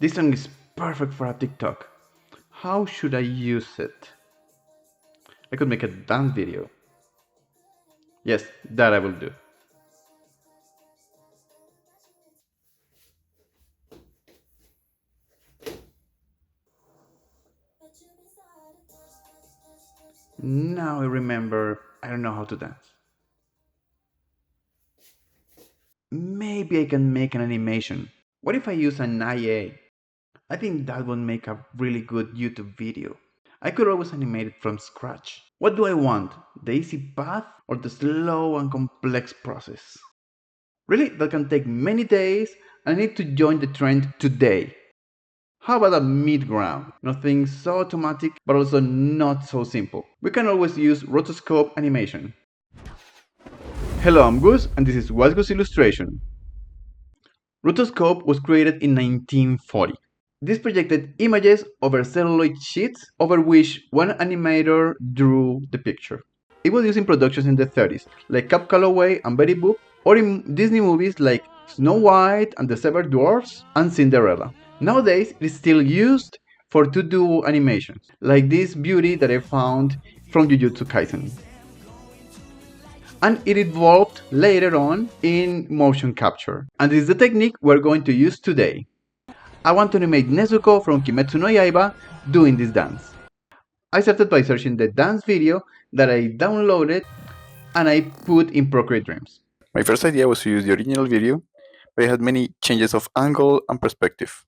This song is perfect for a TikTok. How should I use it? I could make a dance video. Yes, that I will do. Now I remember I don't know how to dance. Maybe I can make an animation. What if I use an IA? I think that would make a really good YouTube video. I could always animate it from scratch. What do I want? The easy path or the slow and complex process? Really, that can take many days. I need to join the trend today. How about a mid ground? Nothing so automatic, but also not so simple. We can always use rotoscope animation. Hello, I'm Gus, and this is Wiseguss illustration. Rotoscope was created in 1940. This projected images over celluloid sheets over which one animator drew the picture. It was used in productions in the 30s, like Cab Calloway and Betty Boop, or in Disney movies like Snow White and the Seven Dwarfs and Cinderella. Nowadays, it is still used for 2D animations, like this beauty that I found from Jujutsu Kaisen. And it evolved later on in motion capture. And this is the technique we're going to use today. I want to animate Nezuko from Kimetsu no Yaiba doing this dance. I started by searching the dance video that I downloaded and I put in Procreate Dreams. My first idea was to use the original video, but it had many changes of angle and perspective.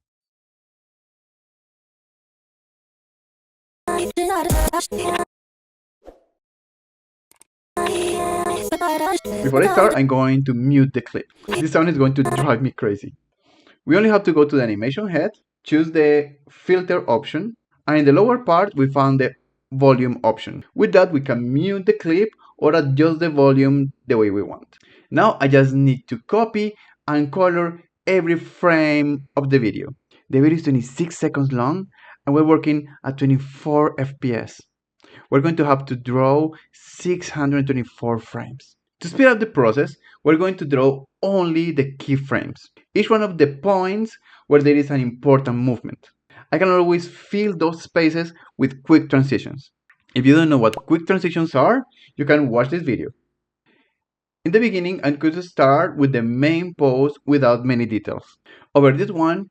Before I start, I'm going to mute the clip. This sound is going to drive me crazy. We only have to go to the animation head, choose the filter option, and in the lower part we found the volume option. With that we can mute the clip or adjust the volume the way we want. Now I just need to copy and color every frame of the video. The video is 26 seconds long and we're working at 24 FPS. We're going to have to draw 624 frames. To speed up the process, we're going to draw only the keyframes, each one of the points where there is an important movement. I can always fill those spaces with quick transitions. If you don't know what quick transitions are, you can watch this video. In the beginning, I'm going to start with the main pose without many details. Over this one,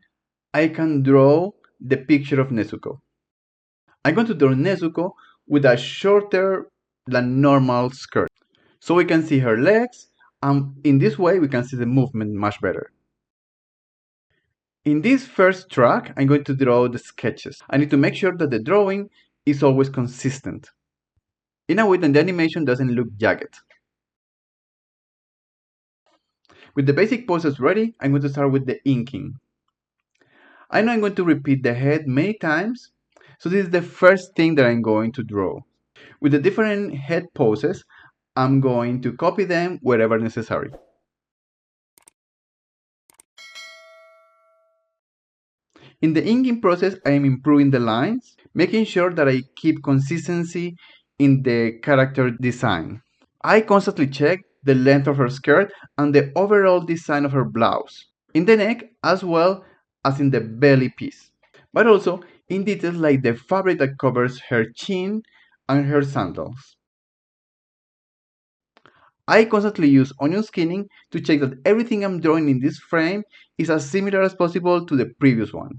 I can draw the picture of Nezuko. I'm going to draw Nezuko with a shorter than normal skirt, so we can see her legs, and in this way we can see the movement much better. In this first track, I'm going to draw the sketches. I need to make sure that the drawing is always consistent, in a way that the animation doesn't look jagged. With the basic poses ready, I'm going to start with the inking. I know I'm going to repeat the head many times, so this is the first thing that I'm going to draw. With the different head poses, I'm going to copy them wherever necessary. In the inking process, I am improving the lines, making sure that I keep consistency in the character design. I constantly check the length of her skirt and the overall design of her blouse, in the neck as well as in the belly piece, but also in details like the fabric that covers her chin and her sandals. I constantly use onion skinning to check that everything I'm drawing in this frame is as similar as possible to the previous one.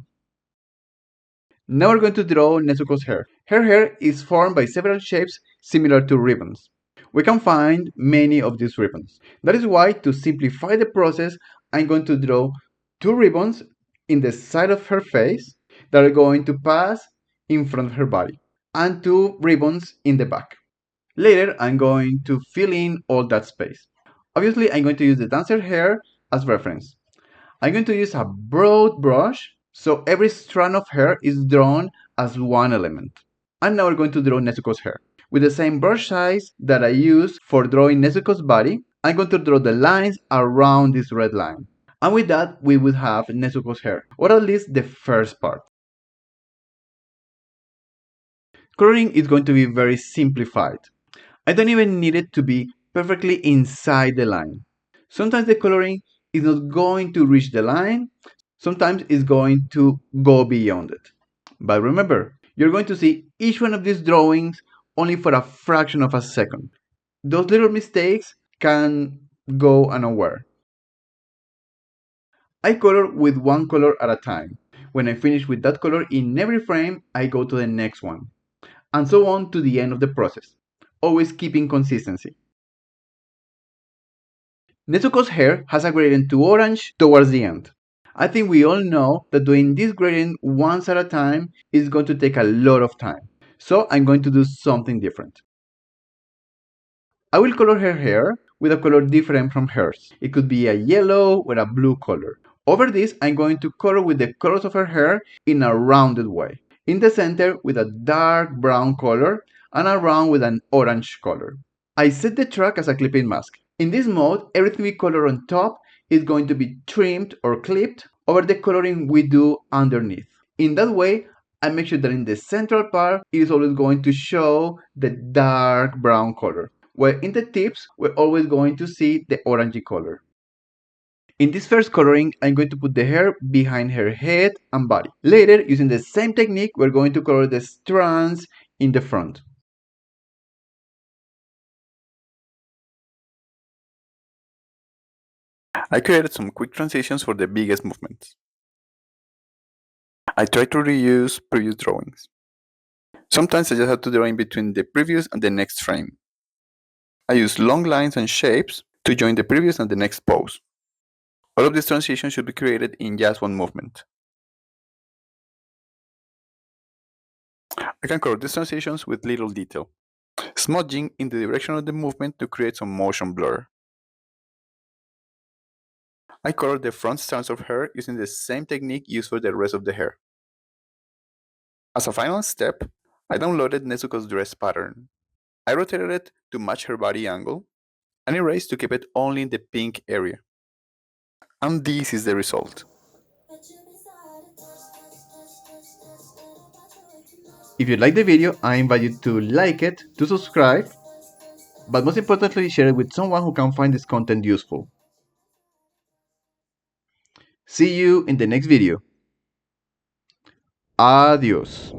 Now we're going to draw Nezuko's hair. Her hair is formed by several shapes similar to ribbons. We can find many of these ribbons. That is why, to simplify the process, I'm going to draw 2 ribbons in the side of her face that are going to pass in front of her body, and 2 ribbons in the back. Later, I'm going to fill in all that space. Obviously, I'm going to use the dancer hair as reference. I'm going to use a broad brush, so every strand of hair is drawn as one element. And now we're going to draw Nezuko's hair. With the same brush size that I used for drawing Nezuko's body, I'm going to draw the lines around this red line. And with that, we would have Nezuko's hair, or at least the first part. Coloring is going to be very simplified. I don't even need it to be perfectly inside the line. Sometimes the coloring is not going to reach the line, Sometimes it's going to go beyond it. But remember, you're going to see each one of these drawings only for a fraction of a second. Those little mistakes can go unaware. I color with one color at a time. When I finish with that color in every frame, I go to the next one. And so on to the end of the process, always keeping consistency. Nezuko's hair has a gradient to orange towards the end. I think we all know that doing this gradient once at a time is going to take a lot of time. So I'm going to do something different. I will color her hair with a color different from hers. It could be a yellow or a blue color. Over this, I'm going to color with the colors of her hair in a rounded way. In the center with a dark brown color and around with an orange color. I set the track as a clipping mask. In this mode, everything we color on top is going to be trimmed or clipped over the coloring we do underneath. In that way, I make sure that in the central part, it is always going to show the dark brown color, where in the tips, we're always going to see the orangey color. In this first coloring, I'm going to put the hair behind her head and body. Later, using the same technique, we're going to color the strands in the front. I created some quick transitions for the biggest movements. I try to reuse previous drawings. Sometimes I just have to draw in between the previous and the next frame. I use long lines and shapes to join the previous and the next pose. All of these transitions should be created in just one movement. I can color these transitions with little detail, smudging in the direction of the movement to create some motion blur. I color the front strands of hair using the same technique used for the rest of the hair. As a final step, I downloaded Nezuko's dress pattern. I rotated it to match her body angle and erased to keep it only in the pink area. And this is the result. If you like the video, I invite you to like it, to subscribe, but most importantly, share it with someone who can find this content useful. See you in the next video. Adios.